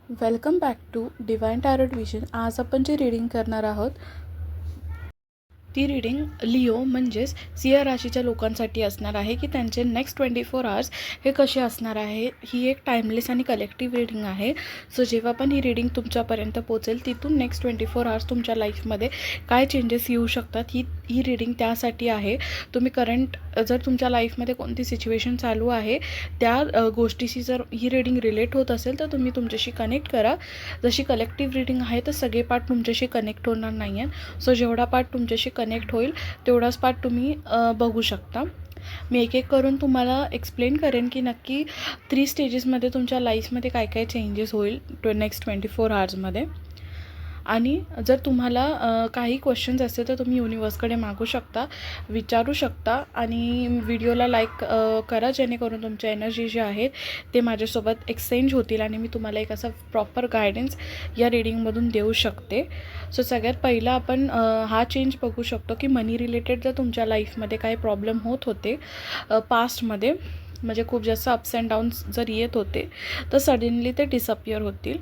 Welcome back to divine tarot vision. आज आपण जी reading करणार आहोत ती रीडिंग लिओ म्हणजेच सिंह राशीच्या लोकांसाठी असणार आहे की त्यांचे नेक्स्ट 24 आवर्स हे कसे असणार आहे. ही एक टाईमलेस आणि कलेक्टिव्ह रीडिंग आहे. सो जेव्हा पण ही रीडिंग तुमच्यापर्यंत पोहोचेल तिथून नेक्स्ट 24 आवर्स तुमच्या लाईफमध्ये काय चेंजेस येऊ शकतात ही रीडिंग त्यासाठी आहे. तुम्ही करंट जर तुमच्या लाईफमध्ये कोणती सिच्युएशन चालू आहे त्या गोष्टीशी जर ही रीडिंग रिलेट होत असेल तर तुम्ही तुमच्याशी कनेक्ट करा. जशी कलेक्टिव्ह रीडिंग आहे तर सगळे पार्ट तुमच्याशी कनेक्ट होणार नाही आहे. सो जेवढा पार्ट तुमच्याशी कनेक्ट होईल तेवढाच पार्ट तुम्ही बघू शकता. मी एक एक करून तुम्हाला एक्सप्लेन करेन की नक्की 3 स्टेजेसमध्ये तुमच्या लाईफमध्ये काय काय चेंजेस होईल नेक्स्ट 24 आवर्समध्ये. आणि जर तुम्हाला काही क्वेश्चन्स असतील तर तुम्ही युनिवर्सकडे मागू शकता, विचारू शकता आणि व्हिडिओला लाईक करा जेणेकरून तुमच्या एनर्जी जे आहेत ते माझ्यासोबत एक्सचेंज होतील आणि मी तुम्हाला एक असा प्रॉपर गायडन्स या रीडिंगमधून देऊ शकते. सो सगळ्यात पहिला आपण हा चेंज बघू शकतो की मनी रिलेटेड जर तुमच्या लाईफमध्ये काही प्रॉब्लेम होत होते पास्टमध्ये, म्हणजे खूप जास्त अप्स अँड डाऊन्स जर येत होते तर सडनली ते डिसअपियर होतील.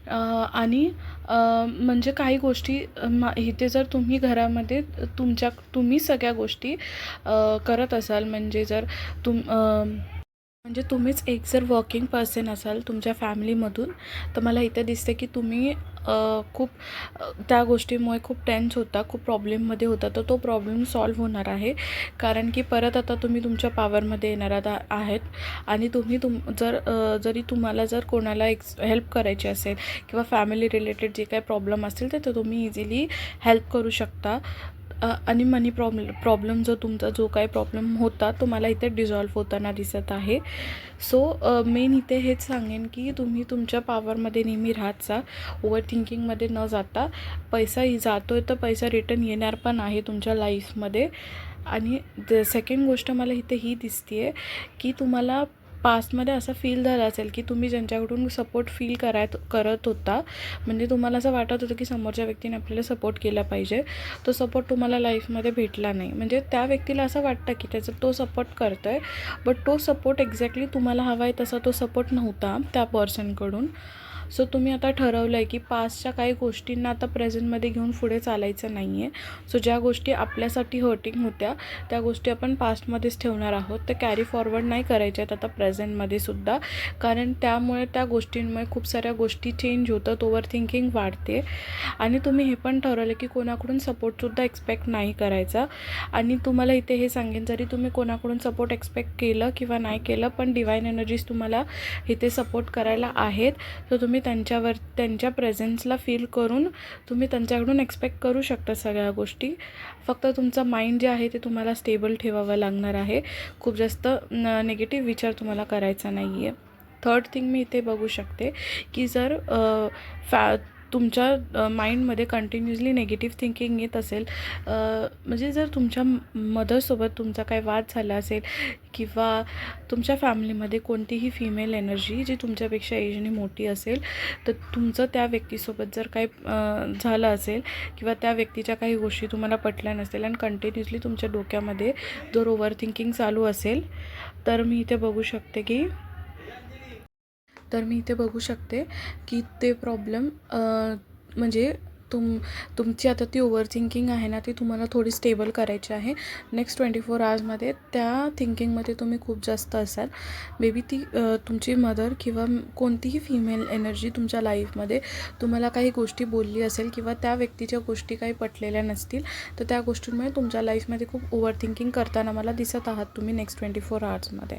आणि म्हणजे काही गोष्टी इथे जर तुम्ही घरामध्ये तुम्ही सगळ्या गोष्टी करत असाल, म्हणजे जर तुम्हीच एक जर वर्किंग पर्सन असाल तुमच्या फॅमिलीमधून, तर मला इथे दिसते की तुम्ही खूप त्या गोष्टीमुळे खूप टेन्स होता, खूप प्रॉब्लेममध्ये होता. तर तो प्रॉब्लेम सॉल्व्ह होणार आहे कारण की परत आता तुम्ही तुमच्या पॉवरमध्ये येणार आहेत. आणि तुम्ही जरी तुम्हाला जर कोणाला हेल्प करायची असेल किंवा फॅमिली रिलेटेड जे काही प्रॉब्लेम असतील तर तुम्ही इझिली हेल्प करू शकता. आणि मनी प्रॉब्लेम तुमचा जो काही प्रॉब्लेम होता तो मला इथे डिझॉल्व्ह होताना दिसत आहे. सो मेन इथे हेच सांगेन की तुम्ही तुमच्या पॉवरमध्ये नेहमी राहत जा, ओव्हर थिंकिंगमध्ये न जाता. पैसा जातो आहे तर पैसा रिटर्न येणार पण आहे तुमच्या लाईफमध्ये. आणि सेकंड गोष्ट मला इथे ही दिसते आहे की तुम्हाला पास्टमध्ये असं फील झालं असेल की तुम्ही ज्यांच्याकडून सपोर्ट फील करत होता, म्हणजे तुम्हाला असं वाटत होतं की समोरच्या व्यक्तीने आपल्याला सपोर्ट केला पाहिजे, तो सपोर्ट तुम्हाला लाईफमध्ये भेटला नाही. म्हणजे त्या व्यक्तीला असं वाटतं की तो सपोर्ट करतो आहे, बट तो सपोर्ट एक्झॅक्टली तुम्हाला हवा आहे तसा तो सपोर्ट नव्हता त्या पर्सनकडून. सो तुम्ही आता ठरवलं आहे की पास्टच्या काही गोष्टींना आता प्रेझेंटमध्ये घेऊन पुढे चालायचं नाही आहे. सो ज्या गोष्टी आपल्यासाठी हर्टिंग होत्या त्या गोष्टी आपण पास्टमध्येच ठेवणार आहोत. तर कॅरी फॉरवर्ड नाही करायच्या आहेत आता प्रेझेंटमध्ये सुद्धा, कारण त्यामुळे त्या गोष्टींमुळे खूप साऱ्या गोष्टी चेंज होतात, ओव्हर थिंकिंग वाढते. आणि तुम्ही हे पण ठरवलं की कोणाकडून सपोर्टसुद्धा एक्सपेक्ट नाही करायचा. आणि तुम्हाला इथे हे सांगेन, जरी तुम्ही कोणाकडून सपोर्ट एक्सपेक्ट केलं किंवा नाही केलं पण डिवाइन एनर्जीज तुम्हाला इथे सपोर्ट करायला आहेत. तर तुम्ही त्यांच्या प्रेझेन्सला फील करून तुम्ही त्यांच्याकडून एक्सपेक्ट करू शकता सगळ्या गोष्टी. फक्त तुमचं माइंड जे आहे ते तुम्हाला स्टेबल ठेवावं लागणार आहे. खूप जास्त निगेटिव्ह विचार तुम्हाला करायचा नाही आहे. थर्ड थिंग मी इथे बघू शकते की जर तुमच्या माइंडमध्ये कंटिन्युअसली निगेटिव्ह थिंकिंग येत असेल, म्हणजे जर तुमच्या मदरसोबत तुमचा काही वाद झाला असेल किंवा तुमच्या फॅमिलीमध्ये कोणतीही फिमेल एनर्जी जी तुमच्यापेक्षा एजने मोठी असेल, तर तुमचं त्या व्यक्तीसोबत जर काही झालं असेल किंवा त्या व्यक्तीच्या काही गोष्टी तुम्हाला पटल्या नसेल आणि कंटिन्युअसली तुमच्या डोक्यामध्ये जर ओव्हर थिंकिंग चालू असेल, तर मी इथे बघू शकते की ते प्रॉब्लेम म्हणजे तुमची आता ती ओव्हर थिंकिंग आहे ना ती तुम्हाला थोडी स्टेबल करायची आहे. नेक्स्ट 24 आवर्समध्ये त्या थिंकिंगमध्ये तुम्ही खूप जास्त असाल. मे बी ती तुमची मदर किंवा कोणतीही फिमेल एनर्जी तुमच्या लाईफमध्ये तुम्हाला काही गोष्टी बोलली असेल किंवा त्या व्यक्तीच्या गोष्टी काही पटलेल्या नसतील, तर त्या गोष्टींमुळे तुमच्या लाईफमध्ये खूप ओव्हर थिंकिंग करताना मला दिसत आहात तुम्ही नेक्स्ट 24 आवर्समध्ये.